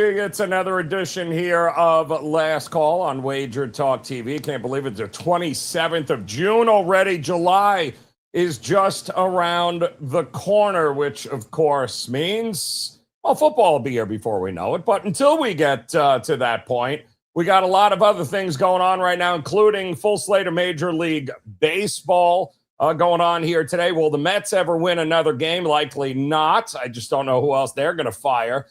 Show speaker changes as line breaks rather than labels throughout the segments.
It's another edition here of Last Call on WagerTalk TV. Can't believe it's the 27th of June already. July is just around the corner, which of course means, well, football will be here before we know it. But until we get to that point, we got a lot of other things going on right now, including full slate of Major League Baseball going on here today. Will the Mets ever win another game? Likely not. I just don't know who else they're going to fire.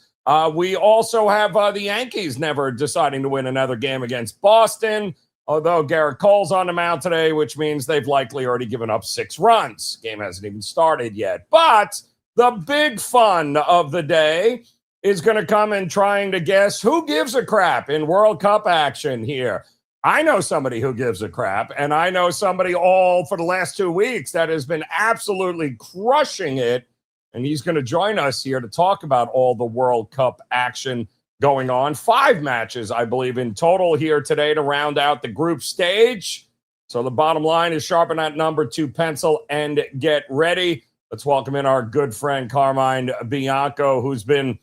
We also have the Yankees never deciding to win another game against Boston, although Garrett Cole's on the mound today, which means they've likely already given up 6 runs. Game hasn't even started yet. But the big fun of the day is going to come in trying to guess who gives a crap in World Cup action here. I know somebody who gives a crap, and I know somebody all for the last 2 weeks that has been absolutely crushing it. And he's going to join us here to talk about all the World Cup action going on. 5 matches, I believe, in total here today to round out the group stage. So the bottom line is sharpen that number 2 pencil and get ready. Let's welcome in our good friend Carmine Bianco, who's been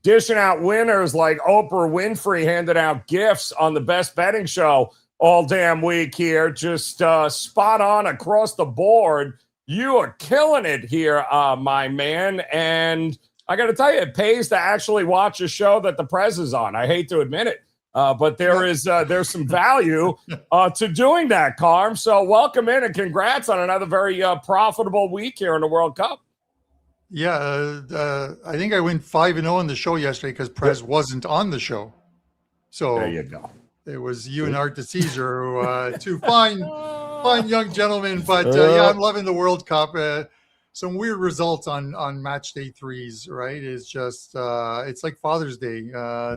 dishing out winners like Oprah Winfrey, handing out gifts on the best betting show all damn week here. Just spot on across the board. You are killing it here, my man. And I got to tell you, it pays to actually watch a show that the press is on. I hate to admit it, but there's some value to doing that, Carm. So welcome in and congrats on another very profitable week here in the World Cup.
Yeah, I think I went 5-0 on the show yesterday because Prez wasn't on the show. So
there you go.
It was you and Art DeCesar, two fine young gentlemen. But yeah, I'm loving the World Cup. Some weird results on match day 3s, right? It's just it's like Father's Day.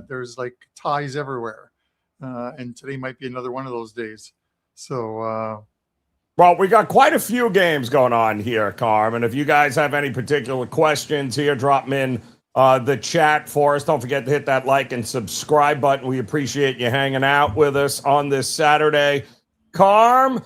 There's like ties everywhere, and today might be another one of those days. So.
Well, we got quite a few games going on here, Carm. And if you guys have any particular questions here, drop them in the chat for us. Don't forget to hit that like and subscribe button. We appreciate you hanging out with us on this Saturday. Carm,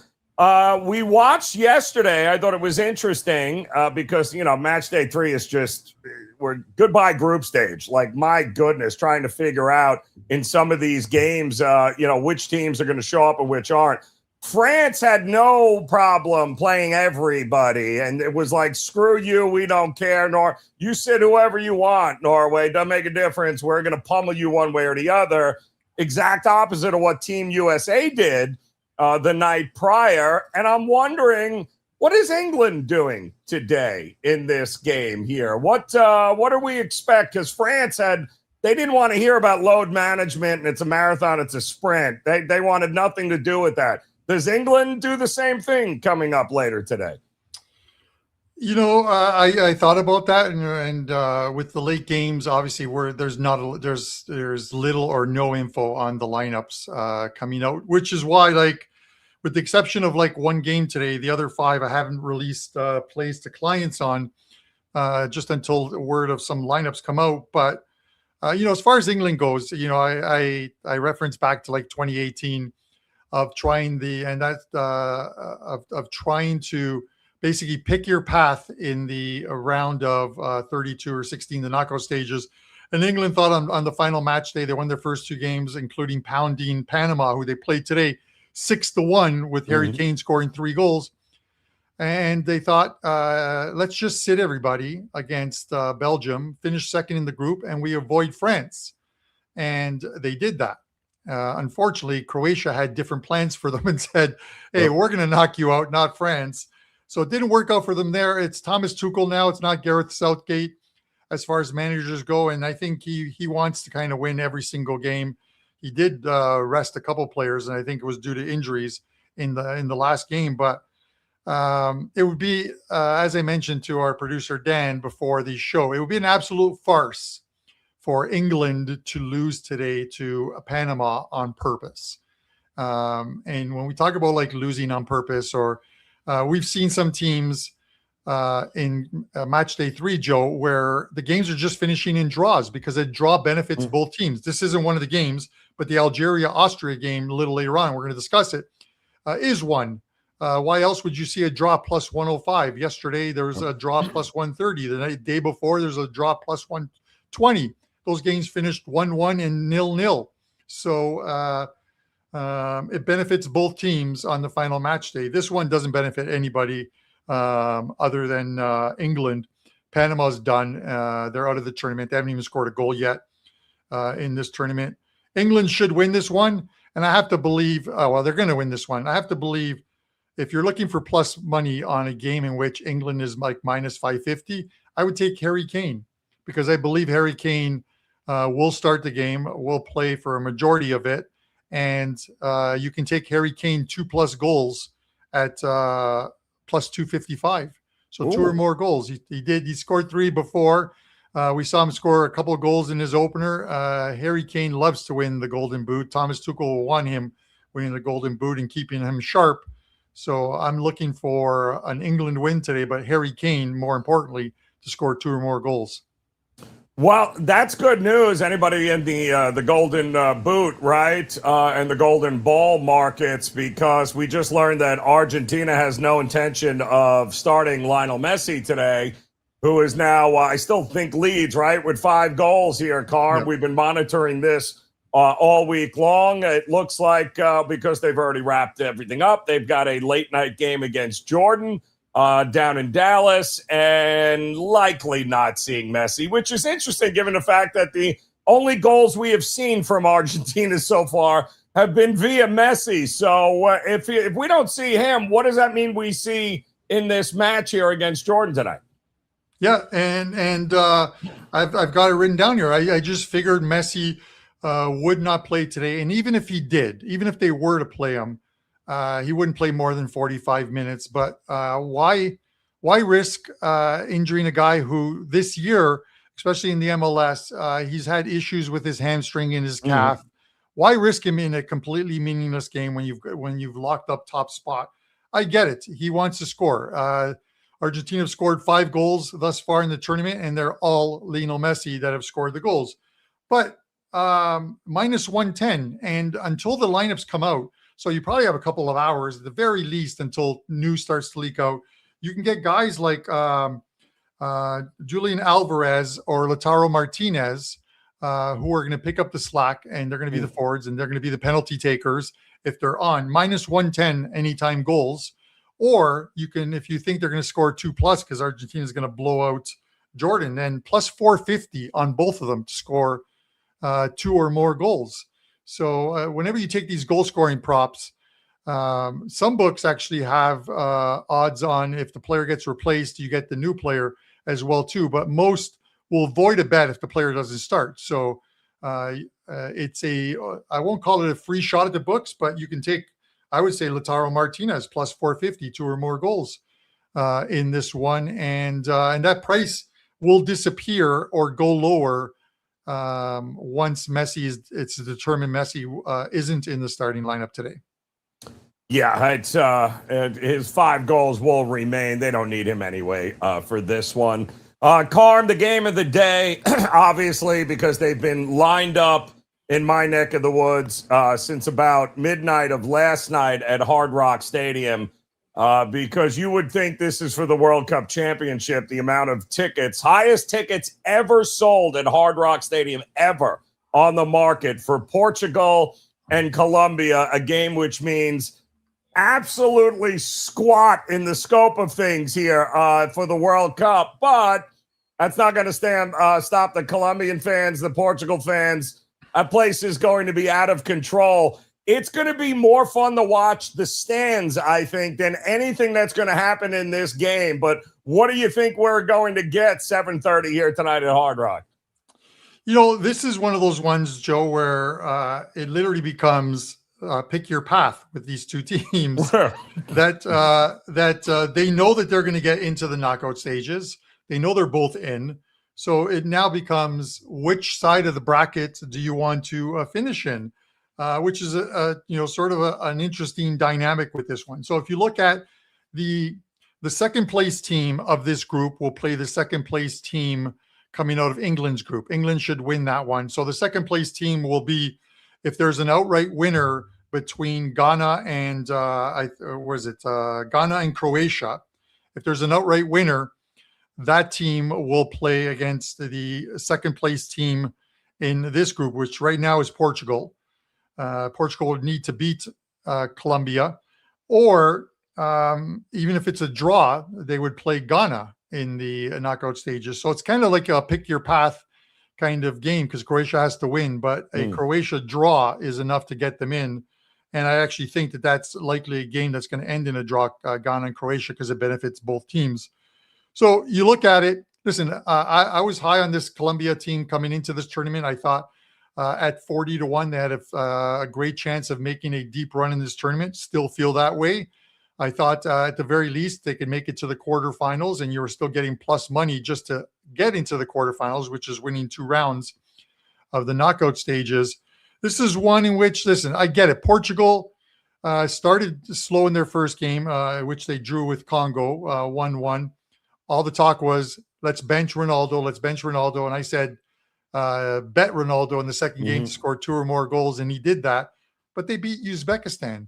we watched yesterday. I thought it was interesting because, match day 3 is just, we're goodbye group stage. Like, my goodness, trying to figure out in some of these games, which teams are going to show up and which aren't. France had no problem playing everybody, and it was like, screw you, we don't care, nor you sit whoever you want, Norway, doesn't make a difference, we're going to pummel you one way or the other. Exact opposite of what Team USA did the night prior, and I'm wondering, what is England doing today in this game here? What do we expect? Because France they didn't want to hear about load management, and it's a marathon, it's a sprint. They wanted nothing to do with that. Does England do the same thing coming up later today?
I thought about that, and with the late games, obviously, where there's little or no info on the lineups coming out, which is why, like, with the exception of like one game today, the other 5 I haven't released plays to clients on just until the word of some lineups come out. But as far as England goes, I reference back to like 2018. Of trying to basically pick your path in the round of 32 or 16, the knockout stages. And England thought on the final match day, they won their first 2 games, including pounding Panama, who they played today 6-1 with Harry Kane scoring 3 goals. And they thought, let's just sit everybody against Belgium, finish second in the group, and we avoid France. And they did that. Unfortunately, Croatia had different plans for them and said, hey, we're going to knock you out, not France. So it didn't work out for them there. It's Thomas Tuchel now. It's not Gareth Southgate as far as managers go. And I think he wants to kind of win every single game. He did rest a couple players, and I think it was due to injuries in the last game. But it would be, as I mentioned to our producer, Dan, before the show, it would be an absolute farce for England to lose today to Panama on purpose. And when we talk about like losing on purpose, or we've seen some teams in match day 3, Joe, where the games are just finishing in draws because a draw benefits both teams. This isn't one of the games, but the Algeria-Austria game a little later on, we're going to discuss it, is one. Why else would you see a draw plus 105? Yesterday, there was a draw plus 130. The day before, there's a draw plus 120. those games finished 1-1 and 0-0. So it benefits both teams on the final match day. This one doesn't benefit anybody other than England. Panama's done. They're out of the tournament. They haven't even scored a goal yet in this tournament. England should win this one. And I have to believe, they're going to win this one. I have to believe if you're looking for plus money on a game in which England is like minus 550, I would take Harry Kane, because I believe Harry Kane will start the game, will play for a majority of it. And you can take Harry Kane 2+ goals at plus 255. So 2 or more goals. He scored 3 before. We saw him score a couple of goals in his opener. Harry Kane loves to win the Golden Boot. Thomas Tuchel will want him winning the Golden Boot and keeping him sharp. So I'm looking for an England win today, but Harry Kane, more importantly, to score 2 or more goals.
Well, that's good news. Anybody in the Golden Boot, right, and the Golden Ball markets, because we just learned that Argentina has no intention of starting Lionel Messi today, who is now, I still think, leads, right, with 5 goals here, Carm. Yep. We've been monitoring this all week long. It looks like because they've already wrapped everything up, they've got a late-night game against Jordan down in Dallas, and likely not seeing Messi, which is interesting given the fact that the only goals we have seen from Argentina so far have been via Messi. So if we don't see him, what does that mean we see in this match here against Jordan tonight?
Yeah, and I've got it written down here. I just figured Messi would not play today, and even if he did, even if they were to play him, he wouldn't play more than 45 minutes. But why risk injuring a guy who this year, especially in the MLS, he's had issues with his hamstring and his calf? Why risk him in a completely meaningless game when you've locked up top spot? I get it. He wants to score. Argentina have scored 5 goals thus far in the tournament, and they're all Lionel Messi that have scored the goals. But minus 110, and until the lineups come out, so you probably have a couple of hours at the very least until news starts to leak out. You can get guys like Julian Alvarez or Lautaro Martinez who are going to pick up the slack, and they're going to be the forwards, and they're going to be the penalty takers if they're on. Minus 110 anytime goals. Or you can, if you think they're going to score 2+ because Argentina is going to blow out Jordan, then plus 450 on both of them to score 2 or more goals. So whenever you take these goal scoring props, some books actually have odds on if the player gets replaced, you get the new player as well too. But most will avoid a bet if the player doesn't start. So it's I won't call it a free shot at the books, but you can take, I would say, Lautaro Martinez plus 450, 2 or more goals in this one, and that price will disappear or go lower once it's determined Messi isn't in the starting lineup today.
Yeah, it's his 5 goals will remain. They don't need him anyway for this one. Carm, the game of the day, obviously, because they've been lined up in my neck of the woods since about midnight of last night at Hard Rock Stadium, because you would think this is for the World Cup Championship, the amount of tickets, highest tickets ever sold at Hard Rock Stadium ever on the market for Portugal and Colombia, a game which means absolutely squat in the scope of things here for the World Cup. But that's not going to stop the Colombian fans, the Portugal fans. That place is going to be out of control. It's going to be more fun to watch the stands, I think, than anything that's going to happen in this game. But what do you think we're going to get 7:30 here tonight at Hard Rock?
You know, this is one of those ones, Joe, where it literally becomes pick your path with these two teams that they know that they're going to get into the knockout stages. They know they're both in. So it now becomes which side of the bracket do you want to finish in, which is sort of an interesting dynamic with this one. So if you look at the second place team of this group will play the second place team coming out of England's group. England should win that one. So the second place team will be, if there's an outright winner between Ghana and Ghana and Croatia, if there's an outright winner, that team will play against the second place team in this group, which right now is Portugal. Portugal would need to beat Colombia, or even if it's a draw, they would play Ghana in the knockout stages. So it's kind of like a pick your path kind of game, because Croatia has to win, but a Croatia draw is enough to get them in. And I actually think that that's likely a game that's going to end in a draw, Ghana and Croatia, because it benefits both teams. So you look at it. Listen, I was high on this Colombia team coming into this tournament. I thought at 40-1, they had a great chance of making a deep run in this tournament. Still feel that way. I thought at the very least they could make it to the quarterfinals, and you were still getting plus money just to get into the quarterfinals, which is winning 2 rounds of the knockout stages. This is one in which, listen, I get it. Portugal started slow in their first game, which they drew with Congo 1-1. All the talk was, let's bench Ronaldo, let's bench Ronaldo. And I said, bet Ronaldo in the second game to score 2 or more goals, and he did that. But they beat Uzbekistan.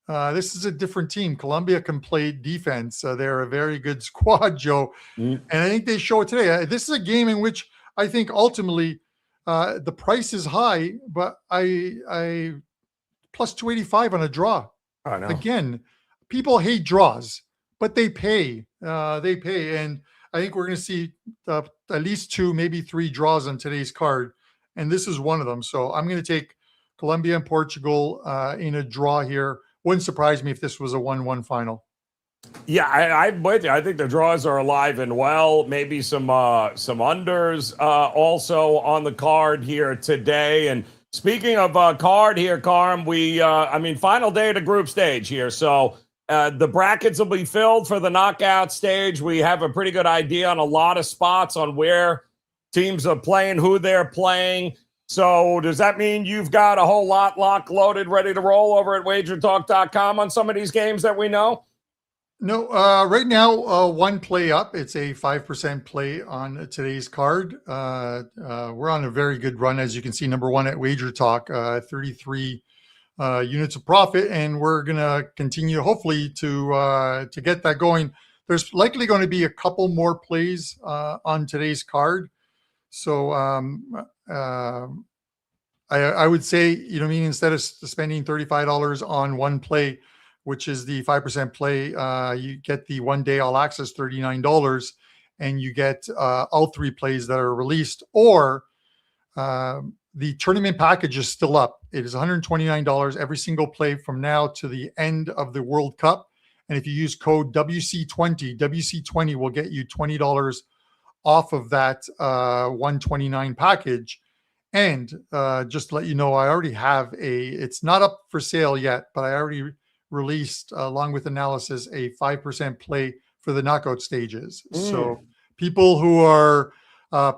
This is a different team. Colombia can play defense. They're a very good squad, Joe. And I think they show it today. This is a game in which I think ultimately the price is high, but I plus 285 on a draw. I know. Again, people hate draws, but they pay. They pay. And I think we're going to see at least 2, maybe 3 draws on today's card. And this is one of them. So I'm going to take Colombia and Portugal in a draw here. Wouldn't surprise me if this was a 1-1 final.
Yeah, I'm with you. I think the draws are alive and well. Maybe some unders also on the card here today. And speaking of card here, Carm, final day of the group stage here. So the brackets will be filled for the knockout stage. We have a pretty good idea on a lot of spots on where teams are playing, who they're playing. So does that mean you've got a whole lot locked, loaded, ready to roll over at WagerTalk.com on some of these games that we know?
No, right now, one play up. It's a 5% play on today's card. We're on a very good run, as you can see. Number 1 at WagerTalk, 33 units of profit, and we're going to continue, hopefully, to get that going. There's likely going to be a couple more plays on today's card. So I would say, instead of spending $35 on one play, which is the 5% play, you get the 1 day all access, $39, and you get all 3 plays that are released. Or the tournament package is still up. It is $129 every single play from now to the end of the World Cup. And if you use code WC20, WC20 will get you $20 off of that $129 package. And just to let you know, I already have it's not up for sale yet, but I already released, along with analysis, a 5% play for the knockout stages. So people who are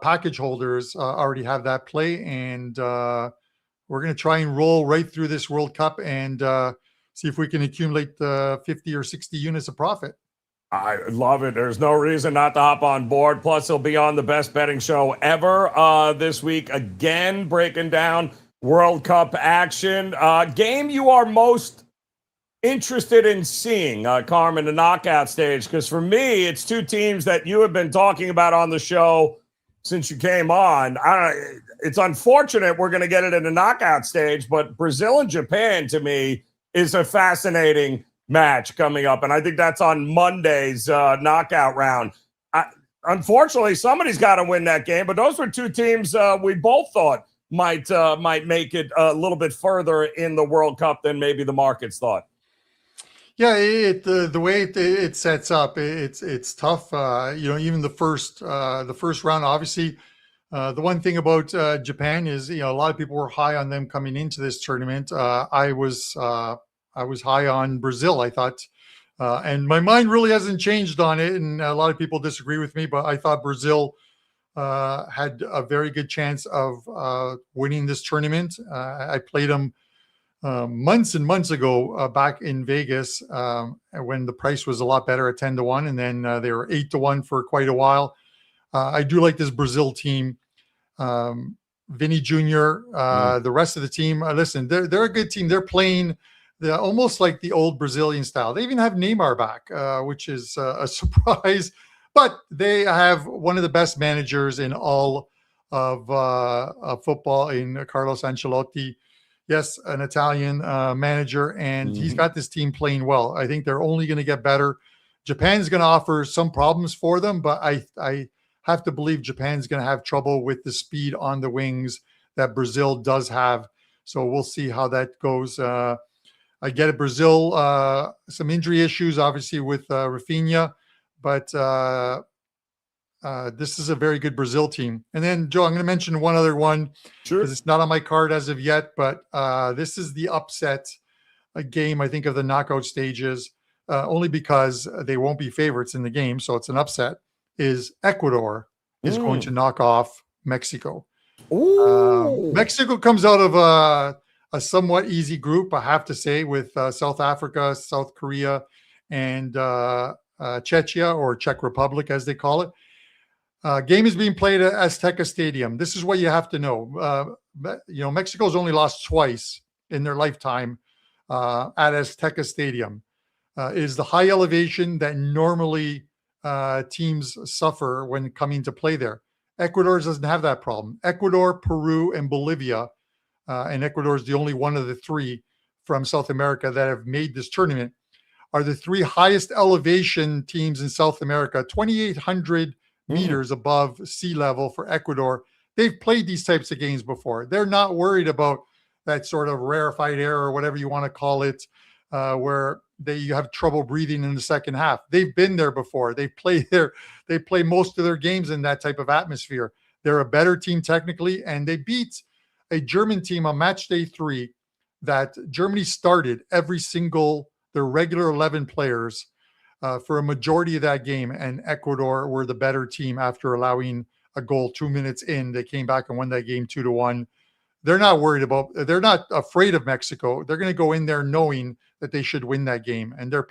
package holders already have that play. And we're going to try and roll right through this World Cup and see if we can accumulate the 50 or 60 units of profit.
I love it. There's no reason not to hop on board. Plus, he'll be on the best betting show ever this week, again, breaking down World Cup action. Game you are most interested in seeing, Carmen, the knockout stage? Because for me, it's 2 teams that you have been talking about on the show since you came on. It's unfortunate we're going to get it in the knockout stage, but Brazil and Japan, to me, is a fascinating match coming up, and I think that's on Monday's knockout round. Unfortunately, somebody's got to win that game, but those were 2 teams we both thought might make it a little bit further in the World Cup than maybe the markets thought.
Yeah, the way it sets up, it's tough. Even the first round, obviously. The one thing about Japan is, a lot of people were high on them coming into this tournament. I was high on Brazil, I thought, and my mind really hasn't changed on it. And a lot of people disagree with me, but I thought Brazil had a very good chance of winning this tournament. I played them months and months ago back in Vegas when the price was a lot better at 10-1, and then they were 8-1 for quite a while. I do like this Brazil team. Vinny Jr., the rest of the team. Listen, they're a good team. They're playing almost like the old Brazilian style. They even have Neymar back, which is a surprise. But they have one of the best managers in all of football in Carlos Ancelotti. Yes, an Italian manager, and he's got this team playing well. I think they're only going to get better. Japan's going to offer some problems for them, but I have to believe Japan's going to have trouble with the speed on the wings that Brazil does have. So we'll see how that goes. I get it. Brazil, some injury issues, obviously, with Rafinha, but this is a very good Brazil team. And then, Joe, I'm going to mention one other one because it's not on my card as of yet, but this is the upset game, I think, of the knockout stages, only because they won't be favorites in the game. So it's an upset, is Ecuador is going to knock off Mexico. Mexico comes out of a somewhat easy group, I have to say, with South Africa, South Korea, and Czechia, or Czech Republic, as they call it. Game is being played at Azteca Stadium. This is what you have to know. Mexico's only lost twice in their lifetime at Azteca Stadium. It is the high elevation that normally teams suffer when coming to play there. Ecuador doesn't have that problem. Ecuador, Peru, and Bolivia, and Ecuador is the only one of the three from South America that have made this tournament, are the three highest elevation teams in South America, 2,800 meters above sea level for Ecuador. They've played these types of games before. They're not worried about that sort of rarefied air or whatever you want to call it, where you have trouble breathing in the second half. They've been there before. They play most of their games in that type of atmosphere. They're a better team technically, and they beat a German team on match day 3 that Germany started their regular 11 players for a majority of that game, and Ecuador were the better team after allowing a goal 2 minutes in. They came back and won that game 2-1. They're not afraid of Mexico. They're going to go in there knowing that they should win that game, and they're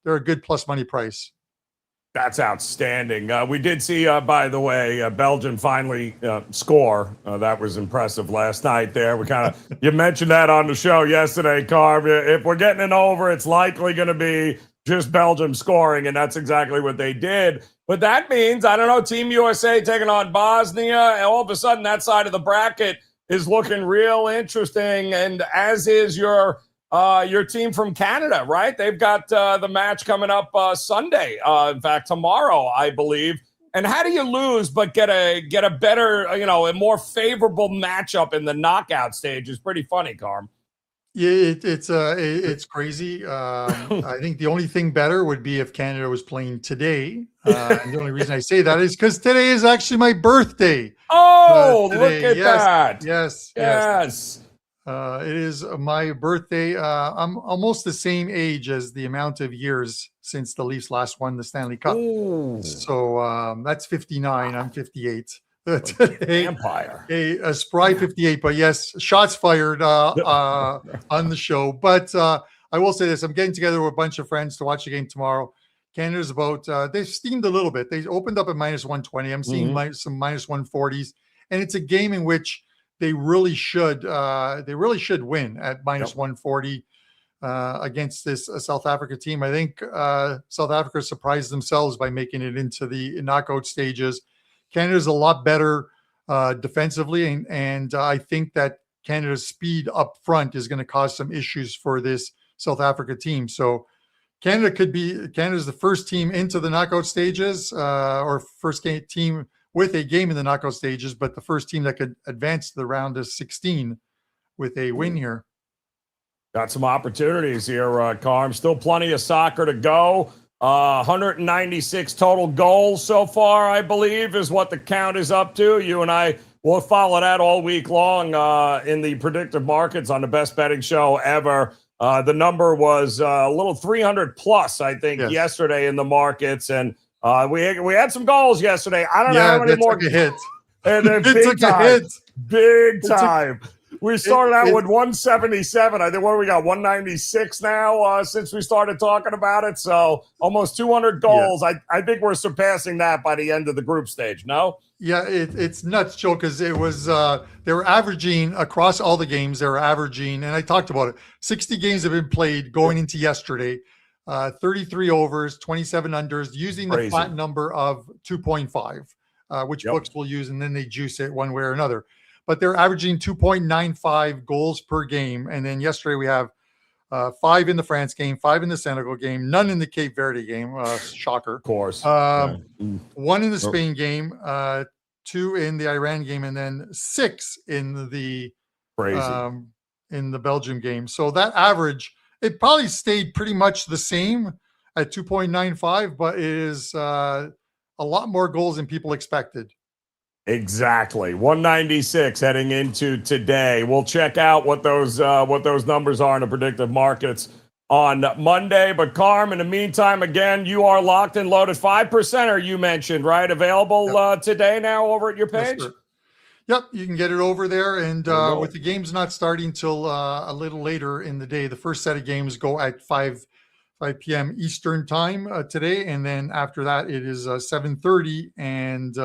a good plus money price.
That's outstanding. We did see, by the way, Belgium finally score. That was impressive last night there. You mentioned that on the show yesterday, Carv. If we're getting an over, it's likely going to be just Belgium scoring, and that's exactly what they did. But that means, I don't know, Team USA taking on Bosnia, and all of a sudden that side of the bracket is looking real interesting, and as is your team from Canada, right? They've got the match coming up Sunday. In fact, tomorrow, I believe. And how do you lose but get a better, a more favorable matchup in the knockout stage? Is pretty funny, Carm.
Yeah, it's crazy. I think the only thing better would be if Canada was playing today. And the only reason I say that is because today is actually my birthday.
Oh, look at that.
Yes. It is my birthday. I'm almost the same age as the amount of years since the Leafs last won the Stanley Cup.
Ooh.
So that's 59. I'm 58. Today,
Empire.
A spry 58. But yes, shots fired on the show. But I will say this. I'm getting together with a bunch of friends to watch the game tomorrow. Canada's they've steamed a little bit. They opened up at -120. I'm seeing some -140s. And it's a game in which they really should win at -140 against this South Africa team. I think South Africa surprised themselves by making it into the knockout stages. Canada's a lot better defensively, and I think that Canada's speed up front is going to cause some issues for this South Africa team. So Canada's the first team into the knockout stages, or first team with a game in the knockout stages, but the first team that could advance to the round of 16 with a win here.
Got some opportunities here, Carm. Still plenty of soccer to go. 196 total goals so far, I believe, is what the count is up to. You and I will follow that all week long in the predictive markets on the best betting show ever. The number was a little 300 plus, I think, yesterday in the markets, and we had some goals yesterday. I don't know how many more.
Took a hit.
And then big time. We started out with 177. I think, what do we got? 196 now since we started talking about it. So almost 200 goals. Yeah. I think we're surpassing that by the end of the group stage. No?
Yeah, it's nuts, Joe, because it was they were averaging across all the games. They were averaging, and I talked about it. 60 games have been played going into yesterday. 33 overs, 27 unders, using the flat number of 2.5. which books we'll use, and then they juice it one way or another. But they're averaging 2.95 goals per game. And then yesterday we have 5 in the France game, 5 in the Senegal game, none in the Cape Verde game. Shocker.
Of course.
1 in the Spain game, 2 in the Iran game, and then 6 in the Belgium game. So that average, it probably stayed pretty much the same at 2.95, but it is a lot more goals than people expected.
Exactly. 196 heading into today. We'll check out what those numbers are in the predictive markets on Monday. But Carm, in the meantime, again, you are locked and loaded. 5%er you mentioned, right? Available today now over at your page?
Yes, yep, you can get it over there. And with the games not starting till a little later in the day, the first set of games go at 5 p.m. Eastern time today. And then after that, it is 7:30 and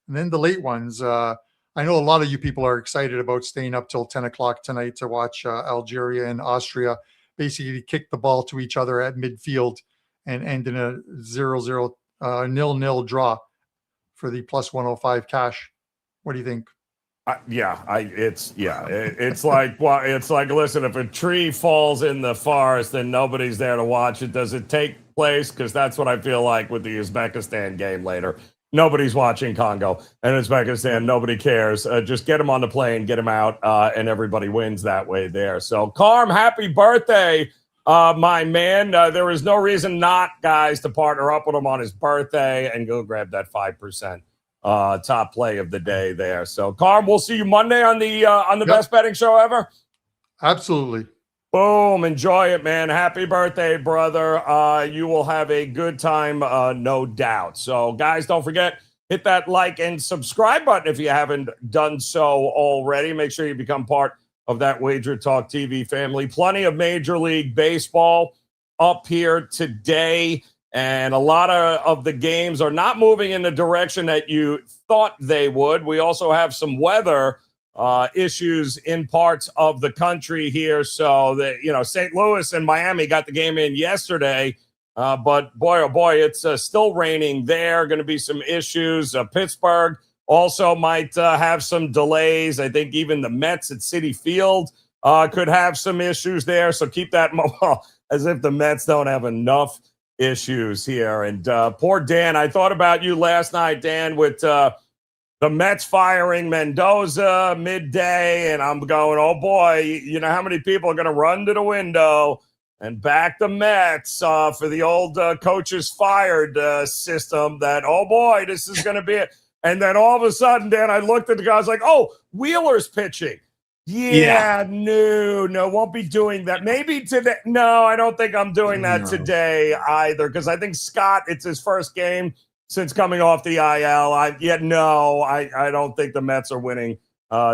then the late ones. I know a lot of you people are excited about staying up till 10 o'clock tonight to watch Algeria and Austria basically kick the ball to each other at midfield and end in a 0-0 0-0 draw for the plus 105 cash. What do you think?
It's like, well, it's like, listen, if a tree falls in the forest and nobody's there to watch it, does it take place? Because that's what I feel like with the Uzbekistan game later. Nobody's watching Congo and Uzbekistan. Nobody cares. Just get them on the plane, get them out, and everybody wins that way there. So, Carm, happy birthday, my man. There is no reason not, guys, to partner up with him on his birthday and go grab that 5% top play of the day there. So, Carm, we'll see you Monday on the best betting show ever.
Absolutely.
Boom. Enjoy it, man. Happy birthday, brother. You will have a good time, no doubt. So, guys, don't forget, hit that like and subscribe button if you haven't done so already. Make sure you become part of that WagerTalk TV family. Plenty of Major League Baseball up here today, and a lot of the games are not moving in the direction that you thought they would. We also have some weather issues in parts of the country here. So that, St. Louis and Miami got the game in yesterday, but boy, oh boy, it's still raining there. Going to be some issues. Pittsburgh also might have some delays. I think even the Mets at Citi Field could have some issues there. So keep that as if the Mets don't have enough issues here. And poor Dan, I thought about you last night, Dan, with the Mets firing Mendoza midday, and I'm going, oh boy, you know how many people are going to run to the window and back the Mets for the old coaches fired system that, oh boy, this is going to be it. And then all of a sudden, Dan, I looked at the guy, I was like, oh, Wheeler's pitching. No, won't be doing that. Maybe today. No, I don't think I'm doing that today either, because I think Scott, it's his first game since coming off the IL. I don't think the Mets are winning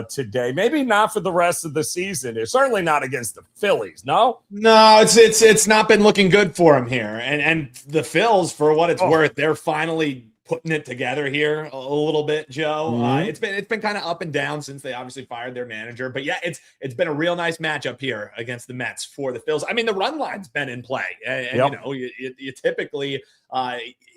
today. Maybe not for the rest of the season. It's certainly not against the Phillies. No,
it's not been looking good for him here. And the Phils, for what it's worth, they're finally putting it together here a little bit, Joe.
Mm-hmm.
It's been kind of up and down since they obviously fired their manager. But yeah, it's been a real nice matchup here against the Mets for the Phils. I mean, the run line's been in play, and you typically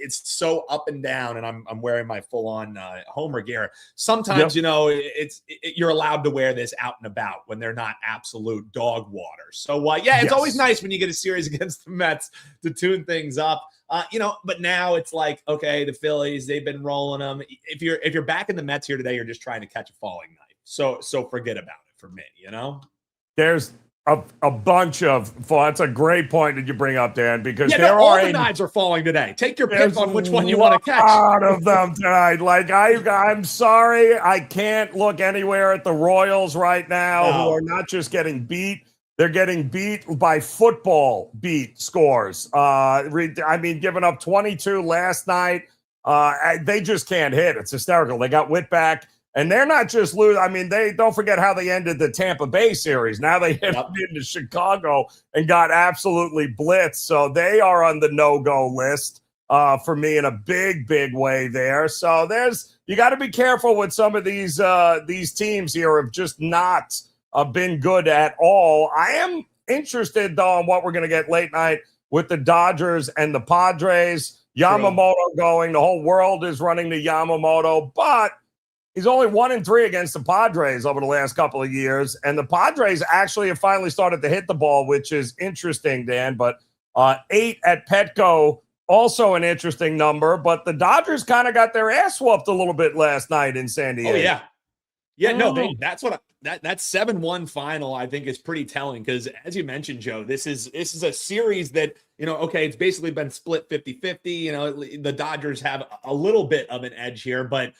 it's so up and down. And I'm wearing my full on Homer gear. Sometimes you're allowed to wear this out and about when they're not absolute dog water. So it's always nice when you get a series against the Mets to tune things up. But now it's like, okay, the Phillies, they've been rolling them. If you're back in the Mets here today, you're just trying to catch a falling knife. So forget about it for me,
There's a bunch of that's a great point that you bring up, Dan, because
all the knives are falling today. Take your pick on which one you want to catch.
A lot of them tonight. Like I'm sorry, I can't look anywhere at the Royals right now, who are not just getting beat. They're getting beat by football beat scores. Giving up 22 last night. They just can't hit. It's hysterical. They got Witt back, and they're not just losing. They don't forget how they ended the Tampa Bay series. Now they hit into Chicago and got absolutely blitzed. So they are on the no-go list for me in a big, big way there. So you got to be careful with some of these teams here have just not been good at all. I am interested, though, in what we're going to get late night with the Dodgers and the Padres. Yamamoto going. The whole world is running to Yamamoto, but he's only 1-3 against the Padres over the last couple of years. And the Padres actually have finally started to hit the ball, which is interesting, Dan. But 8 at Petco, also an interesting number. But the Dodgers kind of got their ass whooped a little bit last night in San Diego.
Oh, yeah. Yeah, no, that's what that 7-1 final I think is pretty telling because as you mentioned, Joe, this is a series that, okay, it's basically been split 50-50. The Dodgers have a little bit of an edge here, but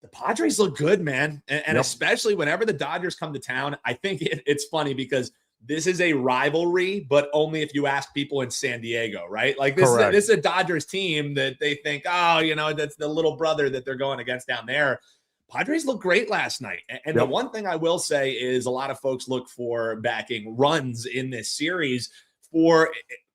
the Padres look good, man. And especially whenever the Dodgers come to town, I think it's funny because this is a rivalry, but only if you ask people in San Diego, right? Like this is a Dodgers team that they think, that's the little brother that they're going against down there. Padres looked great last night. And the one thing I will say is a lot of folks look for backing runs in this series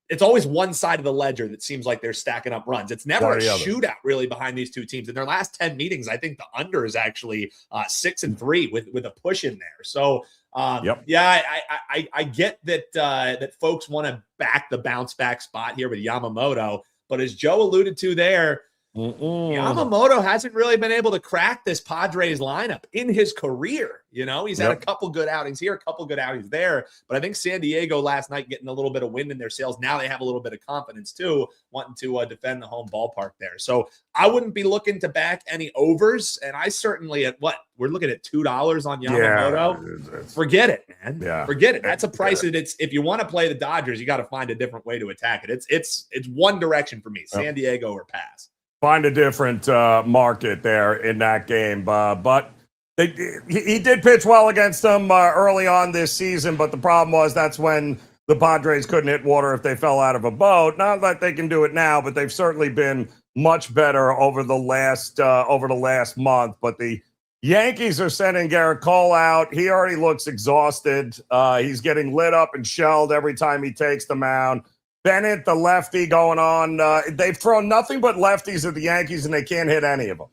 it's always one side of the ledger that seems like they're stacking up runs. It's never a shootout really behind these two teams. In their last 10 meetings, I think the under is actually 6-3 with a push in there. So I get that folks want to back the bounce back spot here with Yamamoto, but as Joe alluded to there, Yamamoto hasn't really been able to crack this Padres lineup in his career. He's had a couple good outings here, a couple good outings there. But I think San Diego last night getting a little bit of wind in their sails. Now they have a little bit of confidence too, wanting to defend the home ballpark there. So I wouldn't be looking to back any overs. And I certainly we're looking at $2 on Yamamoto.
Yeah,
forget it, man.
Yeah,
forget it. That's a price that if you want to play the Dodgers, you got to find a different way to attack it. It's one direction for me, San Diego or pass.
Find a different market there in that game. But he did pitch well against them early on this season, but the problem was that's when the Padres couldn't hit water if they fell out of a boat. Not that they can do it now, but they've certainly been much better over the last month. But the Yankees are sending Garrett Cole out. He already looks exhausted. He's getting lit up and shelled every time he takes the mound. Bennett, the lefty, going on. They've thrown nothing but lefties at the Yankees, and they can't hit any of them.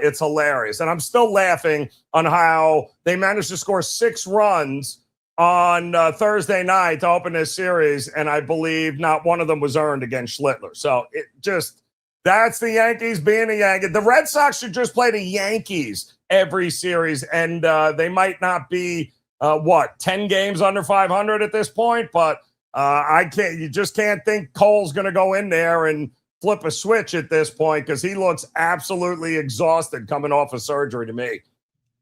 It's hilarious. And I'm still laughing on how they managed to score 6 runs on Thursday night to open this series, and I believe not one of them was earned against Schlittler. So that's the Yankees being a Yankee. The Red Sox should just play the Yankees every series, and they might not be, 10 games under 500 at this point, but you just can't think Cole's going to go in there and flip a switch at this point because he looks absolutely exhausted coming off of surgery to me.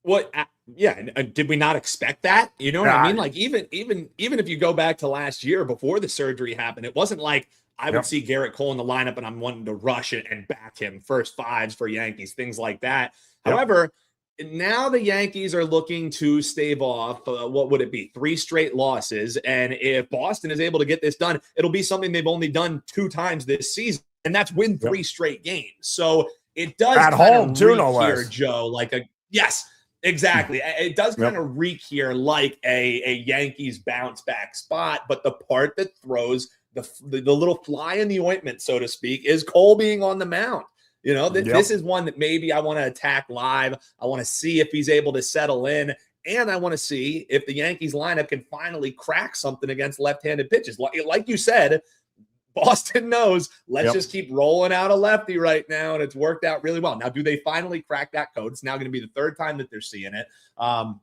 What? Did we not expect that? You know what I mean? Like even if you go back to last year before the surgery happened, it wasn't like I would see Garrett Cole in the lineup and I'm wanting to rush it and back him first 5s for Yankees, things like that. However, now the Yankees are looking to stave off, what would it be, 3 straight losses. And if Boston is able to get this done, it'll be something they've only done 2 times this season, and that's win 3 straight games. So it does
at home too, no
less.
Here,
Joe, yes, exactly. It does kind of reek here like a Yankees bounce back spot, but the part that throws the little fly in the ointment, so to speak, is Cole being on the mound. This is one that maybe I want to attack live. I want to see if he's able to settle in, and I want to see if the Yankees lineup can finally crack something against left-handed pitches. Like you said, Boston knows, let's just keep rolling out a lefty right now, and it's worked out really well. Now, do they finally crack that code? It's now going to be the 3rd time that they're seeing it.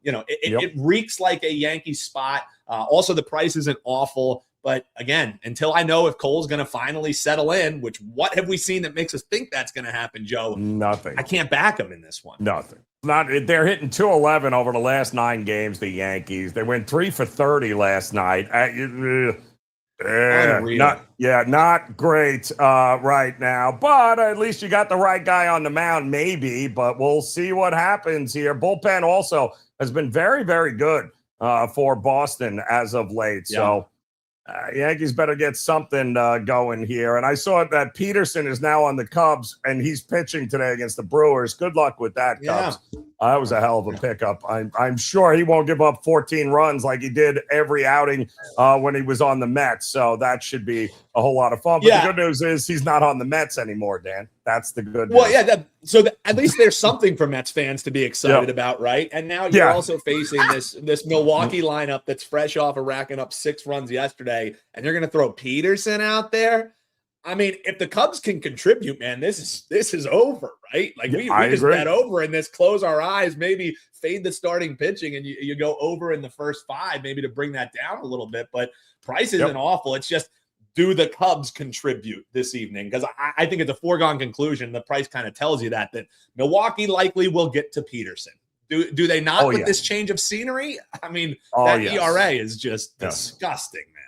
It reeks like a Yankee spot. Also, the price isn't awful. But again, until I know if Cole's going to finally settle in, which what have we seen that makes us think that's going to happen, Joe?
Nothing.
I can't back him in this one.
Nothing. They're hitting 211 over the last 9 games, the Yankees. They went 3 for 30 last night. Not great right now. But at least you got the right guy on the mound, maybe. But we'll see what happens here. Bullpen also has been very, very good for Boston as of late. So Yankees better get something going here. And I saw that Peterson is now on the Cubs, and he's pitching today against the Brewers. Good luck with that, Cubs. That was a hell of a pickup. I'm sure he won't give up 14 runs like he did every outing when he was on the Mets. So that should be a whole lot of fun. But the good news is he's not on the Mets anymore, Dan. That's the good news.
Well, at least there's something for Mets fans to be excited about, right? And now you're also facing this Milwaukee lineup that's fresh off of racking up 6 runs yesterday, and you're going to throw Peterson out there? I mean, if the Cubs can contribute, man, this is over, right? Like we just
agree.
bet over in this, close our eyes, maybe fade the starting pitching, and you go over in the first 5, maybe to bring that down a little bit. But price isn't awful. It's just, do the Cubs contribute this evening? Because I think it's a foregone conclusion. The price kind of tells you that Milwaukee likely will get to Peterson. Do they not with this change of scenery? I mean, that ERA is just disgusting, man.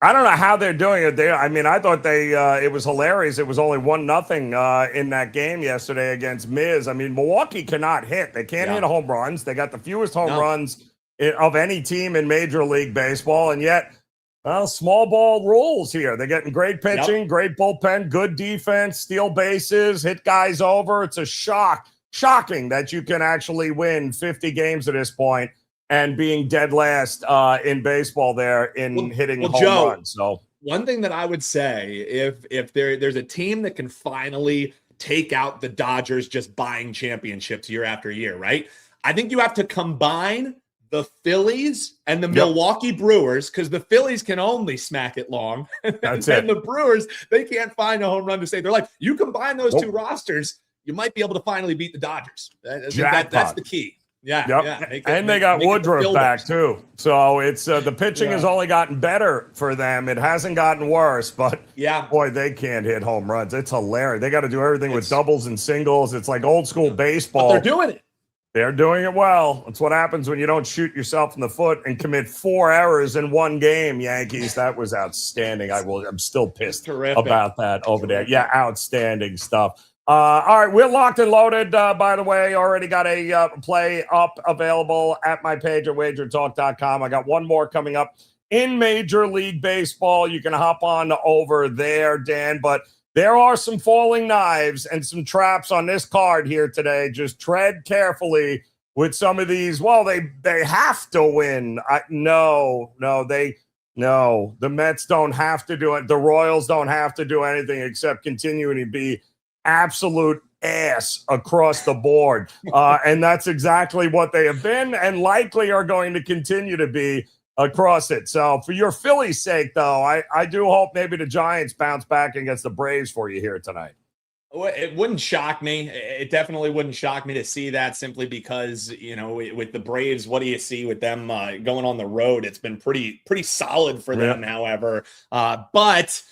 I don't know how they're doing it. I thought it was hilarious. It was only 1-0 in that game yesterday against Miz. I mean, Milwaukee cannot hit. They can't hit home runs. They got the fewest home runs of any team in Major League Baseball, and yet, small ball rules here. They're getting great pitching, great bullpen, good defense, steal bases, hit guys over. It's a shocking that you can actually win 50 games at this point and being dead last in baseball there in hitting home runs. So
one thing that I would say, if there's a team that can finally take out the Dodgers just buying championships year after year, right? I think you have to combine the Phillies and the Milwaukee Brewers, because the Phillies can only smack it long. And the Brewers, they can't find a home run to save their life. You combine those two rosters, you might be able to finally beat the Dodgers. That's the key.
They got Woodruff back too. So it's the pitching has only gotten better for them. It hasn't gotten worse, but boy, they can't hit home runs. It's hilarious. They got to do everything with doubles and singles. It's like old school baseball.
But they're doing it.
They're doing it well. That's what happens when you don't shoot yourself in the foot and commit 4 errors in one game, Yankees. That was outstanding. I'm still pissed about that over there. Yeah, outstanding stuff. All right, we're locked and loaded, by the way. Already got a play up available at my page at WagerTalk.com. I got one more coming up in Major League Baseball. You can hop on over there, Dan, but there are some falling knives and some traps on this card here today. Just tread carefully with some of these. Well, they have to win. No. The Mets don't have to do it. The Royals don't have to do anything except continuing to be absolute ass across the board. And that's exactly what they have been and likely are going to continue to be across it. So for your Phillies' sake, though, I do hope maybe the Giants bounce back against the Braves for you here tonight.
It wouldn't shock me. It definitely wouldn't shock me to see that, simply because, with the Braves, what do you see with them going on the road? It's been pretty solid for them, however. But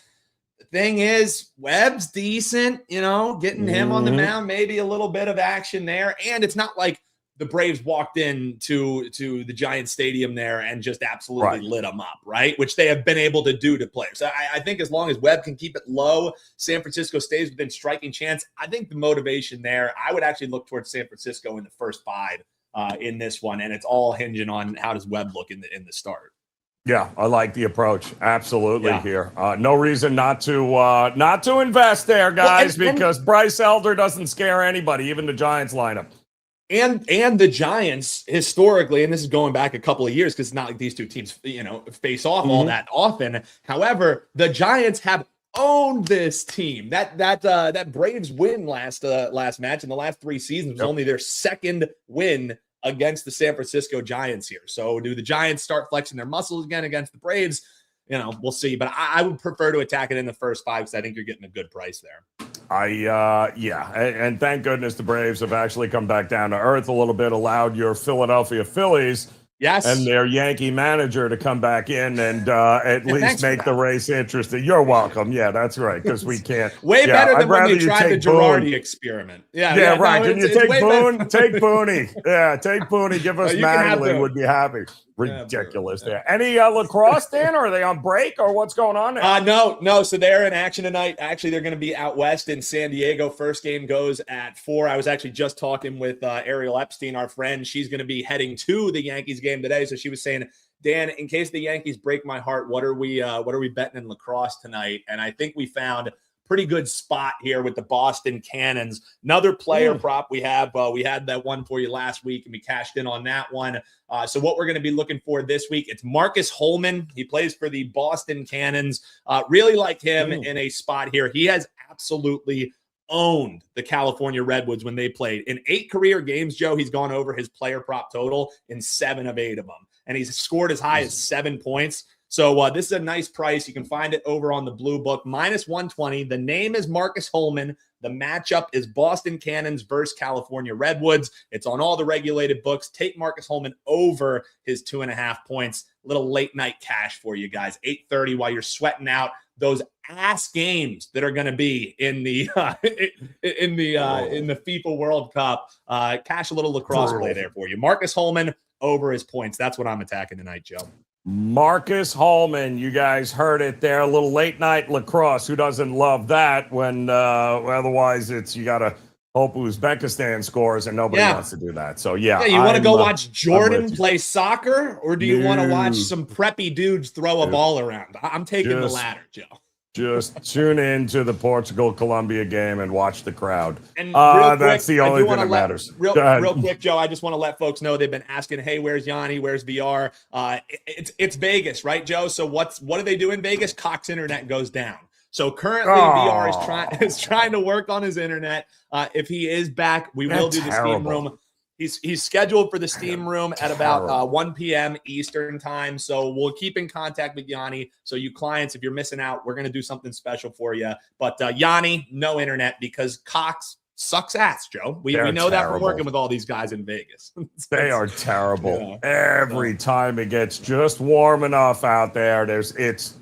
the thing is, Webb's decent, getting him on the mound, maybe a little bit of action there. And it's not like the Braves walked into the Giant Stadium there and just absolutely lit them up, right? Which they have been able to do to players. So I think as long as Webb can keep it low, San Francisco stays within striking chance. I think the motivation there, I would actually look towards San Francisco in the first 5 in this one, and it's all hinging on how does Webb look in the start.
Yeah, I like the approach. Absolutely here. No reason not to invest there, guys, because Bryce Elder doesn't scare anybody, even the Giants lineup.
And the Giants historically, and this is going back a couple of years because it's not like these two teams, face off all that often. However, the Giants have owned this team. That Braves win last match in the last 3 seasons was only their second win against the San Francisco Giants here. So do the Giants start flexing their muscles again against the Braves? We'll see. But I would prefer to attack it in the first 5 because I think you're getting a good price there.
And thank goodness the Braves have actually come back down to earth a little bit, allowed your Philadelphia Phillies and their Yankee manager to come back in and at least make the race interesting. You're welcome. Yeah, that's right, because we can't.
Way better than when you tried the Girardi experiment. Yeah,
right. Can you take Boone? Take Booney. Yeah, take Booney. Give us Mattingly. Would be happy. Ridiculous there. Any lacrosse, Dan, or are they on break, or what's going on there?
No. So they're in action tonight. Actually, they're going to be out west in San Diego. First game goes at 4. I was actually just talking with Ariel Epstein, our friend. She's going to be heading to the Yankees game today. So she was saying, Dan, in case the Yankees break my heart, what are we betting in lacrosse tonight? And I think we found pretty good spot here with the Boston Cannons. Another player prop we have. We had that one for you last week, and we cashed in on that one. So what we're going to be looking for this week, it's Marcus Holman. He plays for the Boston Cannons. Really like him in a spot here. He has absolutely owned the California Redwoods when they played. In 8 career games, Joe, he's gone over his player prop total in 7 of 8 of them. And he's scored as high as 7 points. So this is a nice price. You can find it over on the Blue Book, -120. The name is Marcus Holman. The matchup is Boston Cannons versus California Redwoods. It's on all the regulated books. Take Marcus Holman over his 2.5 points. Little late night cash for you guys. 8:30 while you're sweating out those ass games that are going to be in the in the FIFA World Cup. Cash a little lacrosse play there for you. Marcus Holman over his points. That's what I'm attacking tonight, Joe.
Marcus Holman, you guys heard it there. A little late night lacrosse. Who doesn't love that when otherwise you got to hope Uzbekistan scores and nobody wants to do that. So, yeah.
You want to go watch Jordan play soccer, or do you want to watch some preppy dudes throw a ball around? I'm taking the latter, Joe.
Just tune in to the Portugal-Colombia game and watch the crowd.
And real quick,
that's the only thing that matters.
Real quick, Joe, I just want to let folks know they've been asking, hey, where's Yanni? Where's VR? It's Vegas, right, Joe? So what do they do in Vegas? Cox Internet goes down. So currently, VR is trying to work on his internet. If he is back, we will do the Steam Room. He's scheduled for the Steam Room at about 1 p.m. Eastern time. So we'll keep in contact with Yanni. So you clients, if you're missing out, we're going to do something special for you. But Yanni, no internet because Cox sucks ass, Joe. We know that from working with all these guys in Vegas.
They are terrible. Yeah. Every time it gets just warm enough out there, it's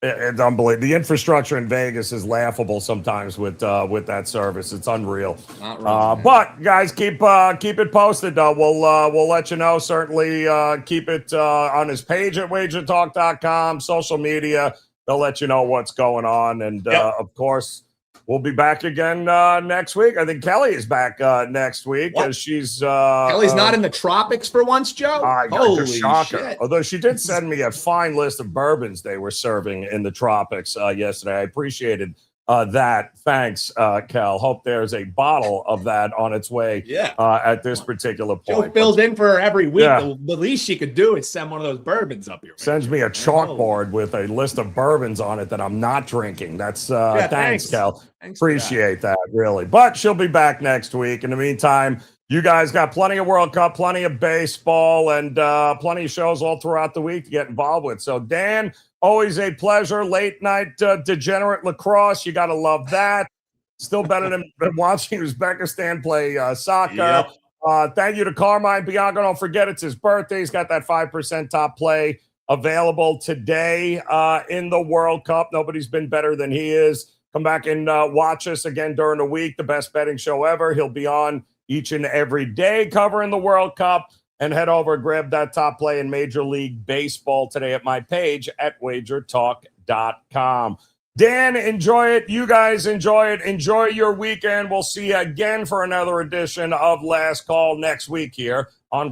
unbelievable. The infrastructure in Vegas is laughable sometimes with that service. It's unreal. But guys, keep it posted. We'll let you know. Certainly keep it on his page at WagerTalk.com, social media. They'll let you know what's going on. And of course, we'll be back again next week. I think Kelly is back next week because she's
Kelly's not in the tropics for once, Joe.
Holy shit. Although she did send me a fine list of bourbons they were serving in the tropics yesterday. I appreciated that. Thanks, Kel. Hope there's a bottle of that on its way at this particular point.
Joe fills in for her every week. The least she could do is send one of those bourbons up here.
Sends me a chalkboard with a list of bourbons on it that I'm not drinking. That's thanks, Kel. Appreciate that, really. But she'll be back next week. In the meantime, you guys got plenty of World Cup, plenty of baseball, and plenty of shows all throughout the week to get involved with. So, Dan, always a pleasure. Late night degenerate lacrosse. You got to love that. Still better than watching Uzbekistan play soccer. Thank you to Carmine. Bianco, don't forget it's his birthday. He's got that 5% top play available today in the World Cup. Nobody's been better than he is. Come back and watch us again during the week. The best betting show ever. He'll be on each and every day covering the World Cup. And head over and grab that top play in Major League Baseball today at my page at WagerTalk.com. Dan, enjoy it. You guys enjoy it. Enjoy your weekend. We'll see you again for another edition of Last Call next week here on